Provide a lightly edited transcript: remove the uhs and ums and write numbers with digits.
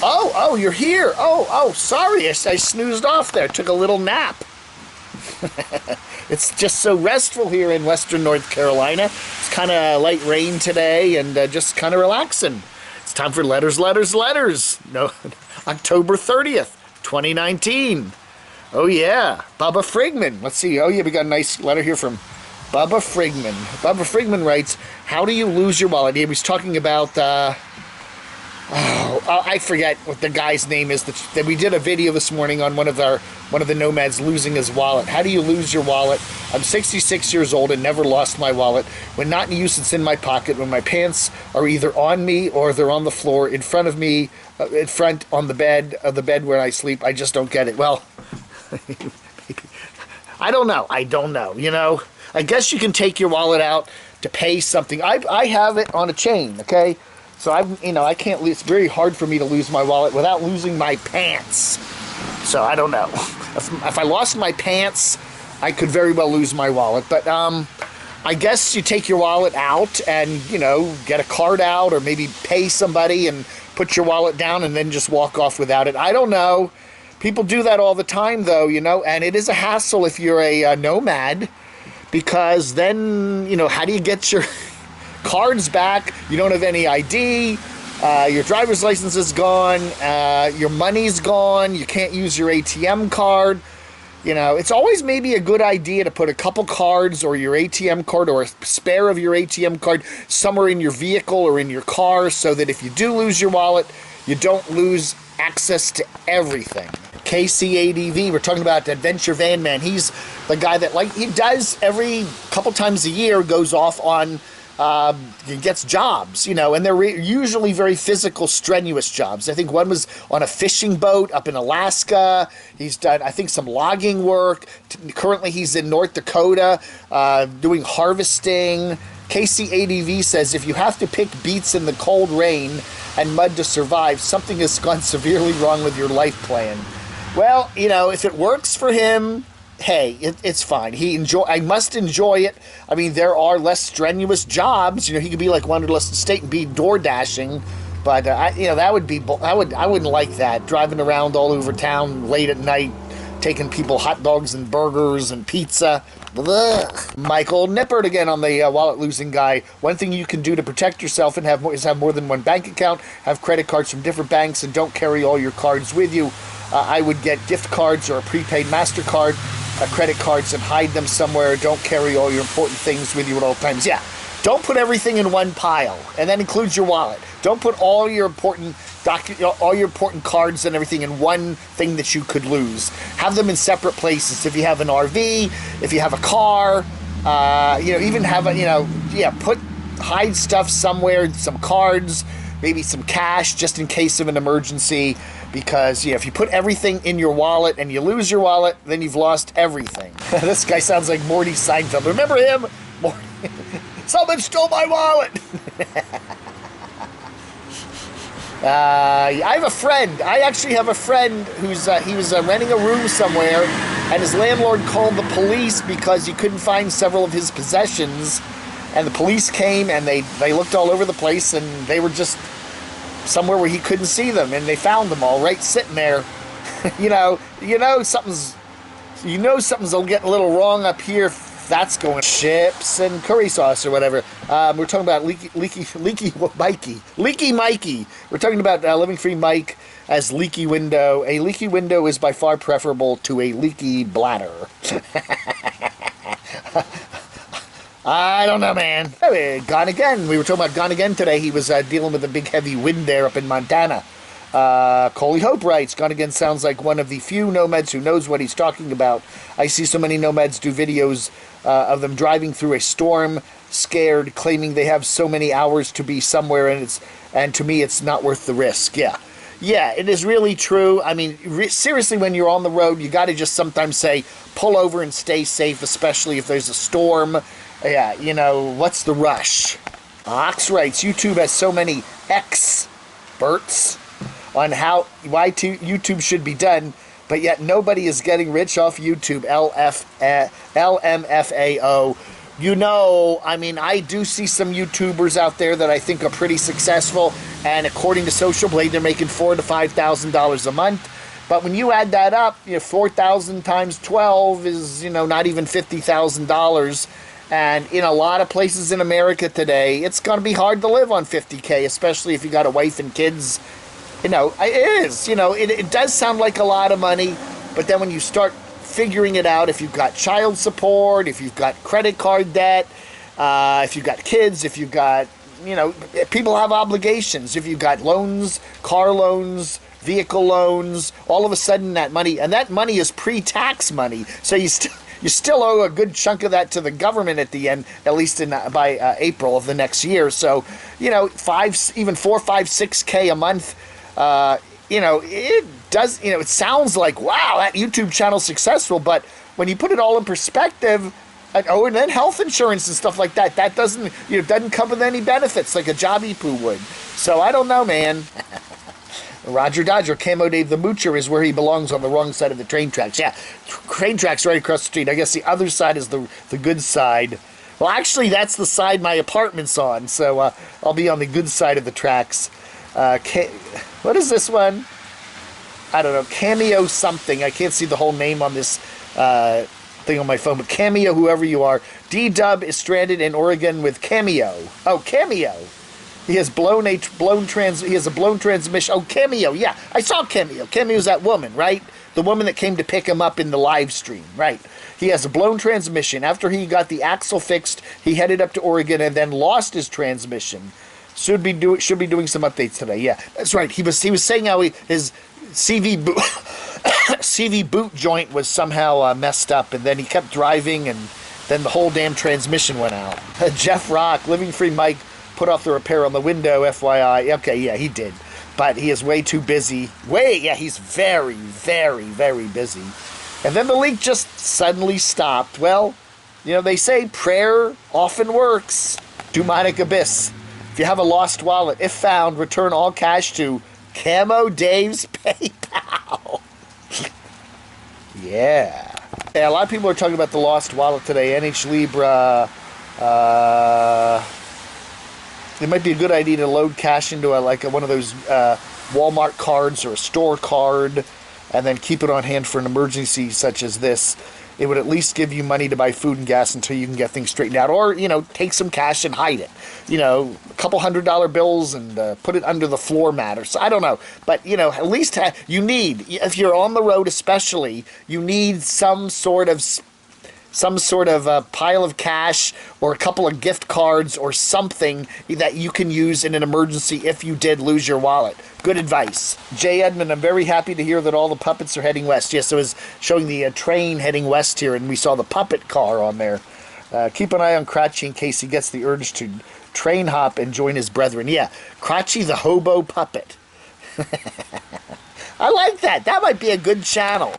Oh, you're here. Oh, sorry. I snoozed off there. Took a little nap. It's just so restful here in western North Carolina. It's kind of light rain today and just kind of relaxing. It's time for letters. No, October 30th, 2019. Oh, yeah. Bubba Frigman. Let's see. Oh, yeah, we got a nice letter here from Bubba Frigman. Bubba Frigman writes, how do you lose your wallet? He was talking about... I forget what the guy's name is. That we did a video this morning on one of the nomads losing his wallet. How do you lose your wallet? I'm 66 years old and never lost my wallet. When not in use, it's in my pocket. When my pants are either on me or they're on the floor in front of me, in front on the bed where I sleep. I just don't get it. Well, I don't know. You know, I guess you can take your wallet out to pay something. I have it on a chain. Okay. So I can't. It's very hard for me to lose my wallet without losing my pants. So I don't know. If I lost my pants, I could very well lose my wallet. But I guess you take your wallet out and get a card out or maybe pay somebody and put your wallet down and then just walk off without it. I don't know. People do that all the time though, and it is a hassle if you're a nomad, because then how do you get your cards back? You don't have any ID, your driver's license is gone, your money's gone, you can't use your ATM card. It's always maybe a good idea to put a couple cards or your ATM card or a spare of your ATM card somewhere in your vehicle or in your car, so that if you do lose your wallet, you don't lose access to everything. KCADV, we're talking about Adventure Van Man. He's the guy that he does every couple times a year, goes off on gets jobs, and they're usually very physical, strenuous jobs. I think one was on a fishing boat up in Alaska. He's done, I think, some logging work. Currently, he's in North Dakota doing harvesting. KCADV says, if you have to pick beets in the cold rain and mud to survive, something has gone severely wrong with your life plan. Well, if it works for him, hey, it's fine. I must enjoy it. I mean, there are less strenuous jobs. He could be like Wanderlust Estate and be door dashing, but that would be. I wouldn't like that. Driving around all over town late at night, taking people hot dogs and burgers and pizza. Ugh. Michael Nippert again on the wallet losing guy. One thing you can do to protect yourself and have more than one bank account. Have credit cards from different banks and don't carry all your cards with you. I would get gift cards or a prepaid MasterCard. Credit cards and hide them somewhere. Don't carry all your important things with you at all times. Yeah, don't put everything in one pile, and that includes your wallet. Don't put all your important cards and everything in one thing that you could lose. Have them in separate places. If you have an RV, if you have a car, even have hide stuff somewhere. Some cards, maybe some cash, just in case of an emergency. Because, if you put everything in your wallet and you lose your wallet, then you've lost everything. This guy sounds like Morty Seinfeld. Remember him? Someone stole my wallet! I have a friend. I actually have a friend who's he was renting a room somewhere, and his landlord called the police because he couldn't find several of his possessions. And the police came, and they looked all over the place, and they were just somewhere where he couldn't see them, and they found them all right sitting there. something's gonna get a little wrong up here if that's going. Chips and curry sauce or whatever. We're talking about leaky Mikey. We're talking about Living Free Mike as leaky window. A leaky window is by far preferable to a leaky bladder. I don't know, man. Gone Again. We were talking about Gone Again today. He was dealing with a big heavy wind there up in Montana. Coley Hope writes, Gone Again sounds like one of the few nomads who knows what he's talking about. I see so many nomads do videos of them driving through a storm, scared, claiming they have so many hours to be somewhere, and to me it's not worth the risk. Yeah, it is really true. I mean, seriously, when you're on the road, you got to just sometimes say, pull over and stay safe, especially if there's a storm. Yeah, what's the rush? Ox writes, YouTube has so many experts on why YouTube should be done, but yet nobody is getting rich off YouTube. LMFAO. I mean, I do see some YouTubers out there that I think are pretty successful, and according to Social Blade, they're making $4,000 to $5,000 a month. But when you add that up, 4,000 times 12 is, not even $50,000. And in a lot of places in America today, it's going to be hard to live on $50K, especially if you got a wife and kids. It is. It does sound like a lot of money, but then when you start figuring it out, if you've got child support, if you've got credit card debt, if you've got kids, if you've got, people have obligations, if you've got loans, car loans, vehicle loans, all of a sudden that money, and that money is pre-tax money, so you still owe a good chunk of that to the government at the end, at least by April of the next year. So, even 4, 5, 6K a month, it does, it sounds like, wow, that YouTube channel's successful, but when you put it all in perspective, and then health insurance and stuff like that, that doesn't, doesn't come with any benefits like a Jobby Poo would. So I don't know, man. Roger Dodger, Camo Dave the Moocher is where he belongs, on the wrong side of the train tracks. Yeah, train tracks right across the street. I guess the other side is the good side. Well, actually, that's the side my apartment's on, so I'll be on the good side of the tracks. What is this one? I don't know, Cameo something. I can't see the whole name on this thing on my phone, but Cameo, whoever you are. D-Dub is stranded in Oregon with Cameo. Oh, Cameo. He has he has a blown transmission. Oh, Cameo, yeah. I saw Cameo. Cameo's that woman, right? The woman that came to pick him up in the live stream, right? He has a blown transmission. After he got the axle fixed, he headed up to Oregon and then lost his transmission. Should be doing some updates today. Yeah, that's right. He was saying how his CV boot CV boot joint was somehow messed up, and then he kept driving, and then the whole damn transmission went out. Jeff Rock, Living Free Mike, put off the repair on the window, FYI. Okay, yeah, he did. But he is way too busy. He's very, very, very busy. And then the leak just suddenly stopped. Well, they say prayer often works. Demonic Abyss. If you have a lost wallet, if found, return all cash to Camo Dave's PayPal. Yeah. A lot of people are talking about the lost wallet today. NH Libra. It might be a good idea to load cash into one of those Walmart cards or a store card, and then keep it on hand for an emergency such as this. It would at least give you money to buy food and gas until you can get things straightened out. Or, take some cash and hide it. A couple $100 bills and put it under the floor mat or so. I don't know. But, at least if you're on the road especially, you need some sort of pile of cash or a couple of gift cards or something that you can use in an emergency if you did lose your wallet. Good advice. Jay Edmond, I'm very happy to hear that all the puppets are heading west. Yes, it was showing the train heading west here, and we saw the puppet car on there. Keep an eye on Crotchy in case he gets the urge to train hop and join his brethren. Yeah, Crotchy the hobo puppet. I like that. That might be a good channel.